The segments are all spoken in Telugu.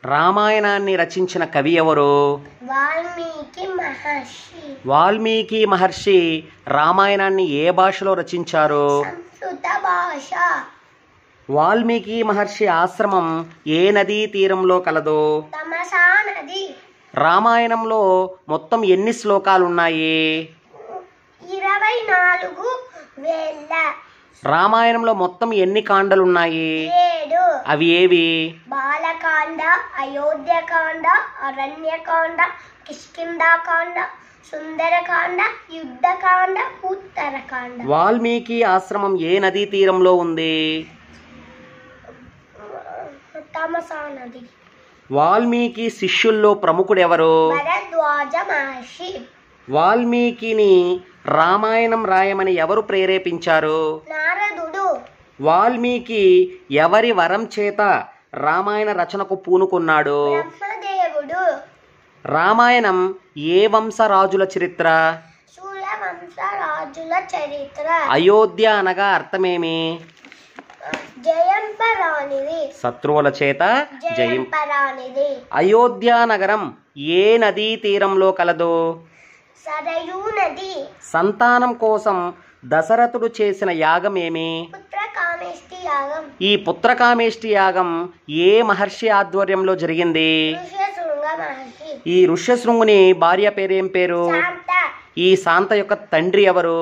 రామాయణాన్ని రచించిన కవి ఎవరు? వాల్మీకి మహర్షి. వాల్మీకి మహర్షి రామాయణాన్ని ఏ భాషలో రచించారు? సంస్కృత భాష. వాల్మీకి మహర్షి ఆశ్రమం ఏ నదీ తీరంలో కలదు? తమసా నది. రామాయణంలో మొత్తం ఎన్ని శ్లోకాలున్నాయి? 24,000. రామాయణంలో మొత్తం ఎన్ని కాండలున్నాయి? 7. అవి ఏవి? బాలకాండ, అయోధ్యకాండ, అరణ్యకాండ, కిష్కింధాకాండ, సుందరకాండ, యుద్ధకాండ, ఉత్తరకాండ. వాల్మీకి ఆశ్రమం ఏ నదీ తీరంలో ఉంది? తమసా నది. వాల్మీకి శిష్యుల్లో ప్రముఖుడెవరు? భరద్వాజ మహర్షి. వాల్మీకిని రామాయణం రాయమని ఎవరు ప్రేరేపించారు? నారదుడు. వాల్మీకి ఎవరి వరం చేత రామాయణ రచనకు పూనుకున్నాడు? బ్రహ్మదేవుడు. రామాయణం ఏ వంశరాజుల చరిత్ర? సూర్యవంశ రాజుల చరిత్ర. అయోధ్య అనగా అర్థమేమి? జయంపరానిది. శత్రువుల చేత జయం. జయంపరానిది. అయోధ్య నగరం ఏ నదీ తీరంలో కలదు? సరయూ నది. సంతానం కోసం దశరథుడు చేసిన యాగం ఏమి? పుత్రకామేష్టి యాగం. ఈ పుత్రకామేష్టి యాగం ఏ మహర్షి ఆధ్వర్యంలో జరిగింది? ఋష్యశృంగ మహర్షి. ఈ ఋష్యశృంగుని భార్య పేరేం పేరు? శాంత. ఈ శాంత యొక్క తండ్రి ఎవరు?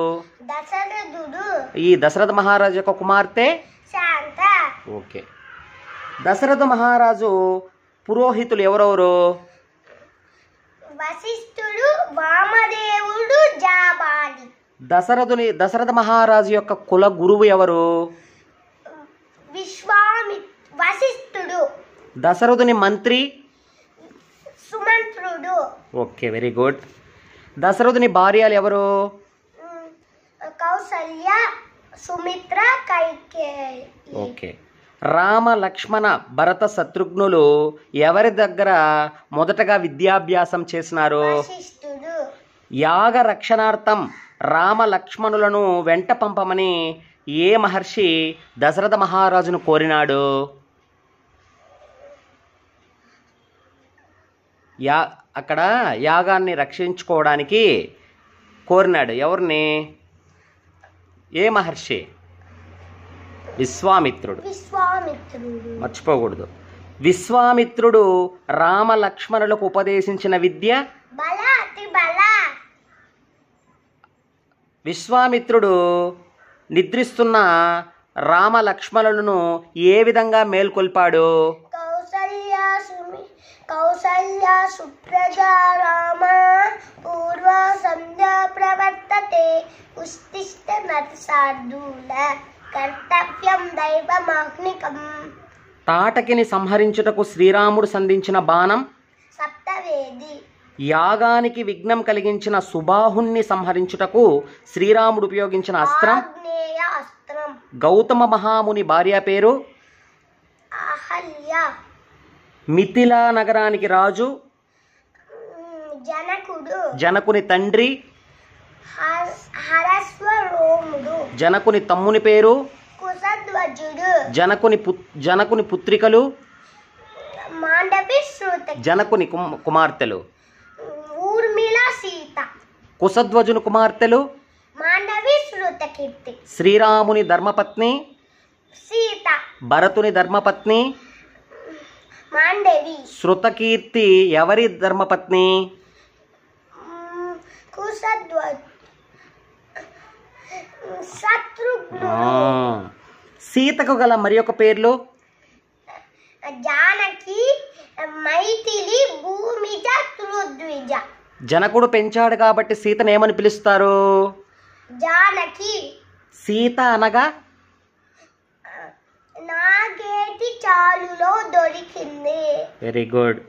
దశరథుడు. ఈ దశరథ మహారాజు యొక్క కుమార్తె శాంత. ఓకే. దశరథ మహారాజు పురోహితులు ఎవరెవరు? వశిష్ఠుడు, వామదేవుడు, జాబాలి. దశరథ మహారాజు యొక్క కుల గురువు ఎవరు? వశిష్ఠుడు. దశరథుని మంత్రి? సుమంత్రుడు. Okay, very good. దశరథుని భార్యలు ఎవరు? కౌసల్య, సుమిత్ర, కైకేయి. ఓకే. రామ లక్ష్మణ భరత శత్రుఘ్నులు ఎవరి దగ్గర మొదటగా విద్యాభ్యాసం చేసినారు? వశిష్ఠుడు. యాగ రక్షణార్థం రామ లక్ష్మణులను వెంట పంపమని ఏ మహర్షి దశరథ మహారాజును కోరినాడు? అక్కడ యాగాన్ని రక్షించుకోవడానికి కోరినాడు ఎవరిని? ఏ మహర్షి? విశ్వామిత్రుడు. మర్చిపోకూడదు. విశ్వామిత్రుడు రామ లక్ష్మణులకు ఉపదేశించిన విద్య బల. అతి బల. విశ్వామిత్రుడు నిద్రిస్తున్న రామ లక్ష్మణులను ఏ విధంగా మేల్కొల్పాడు? కౌసల్య సుప్రజా రామ పూర్వ సంధ్యా ప్రవర్తతే ఉత్తిష్ట నరసార్దూల కర్తవ్యం దైవమాహ్నికం. తాటకిని సంహరించుటకు శ్రీరాముడు సంధించిన బాణం సప్తవేది. యాగానికి విఘ్నం కలిగించిన సుబాహుణ్ణి సంహరించుటకు శ్రీరాముడు ఉపయోగించిన అస్త్రం ఆగ్నేయ అస్త్రం. గౌతమ మహాముని భార్య పేరు అహల్య. మిథిలా నగరానికి రాజు జనకుడు. జనకుని తండ్రి హరస్వరోముడు. జనకుని తమ్ముని పేరు కుశధ్వజుడు. జనకుని పుత్రికలు మాండవి, శృతి. జనకుని కుమార్తెలు ఊర్మిళ, సీత. కుశధ్వజుని కుమార్తెలు మాండవి, శృతకీర్తి. శ్రీరాముని ధర్మపత్ని సీత. భరతుని ధర్మపత్ని మాండవి. శృతకీర్తి ఎవరి ధర్మపత్ని? శత్రుఘ్నుడు. సీతకు గల మరి ఒక పేర్లు? జానకి, మైథిలి, భూమిజ, తురుద్విజ. జనకుడు పెంచాడు కాబట్టి సీతను ఏమని పిలుస్తారు? జానకి. సీత అనగా నాగేటి చాలులో దొరికింది. Very good.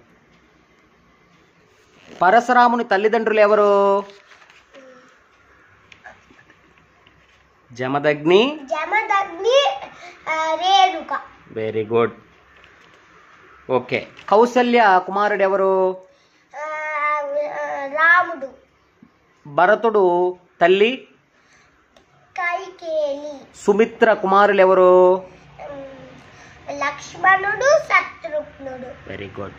పరశురాముని తల్లిదండ్రులు ఎవరు? Jamadagni, Renuka. Very good. Okay. Kausalya కుమారుడు ఎవరు? రాముడు. భరతుడు తల్లి కైకేయి. సుమిత్ర కుమారులు ఎవరు? లక్ష్మణుడు, శత్రుఘ్నుడు. శ్రీకృష్ణుడు. Very good.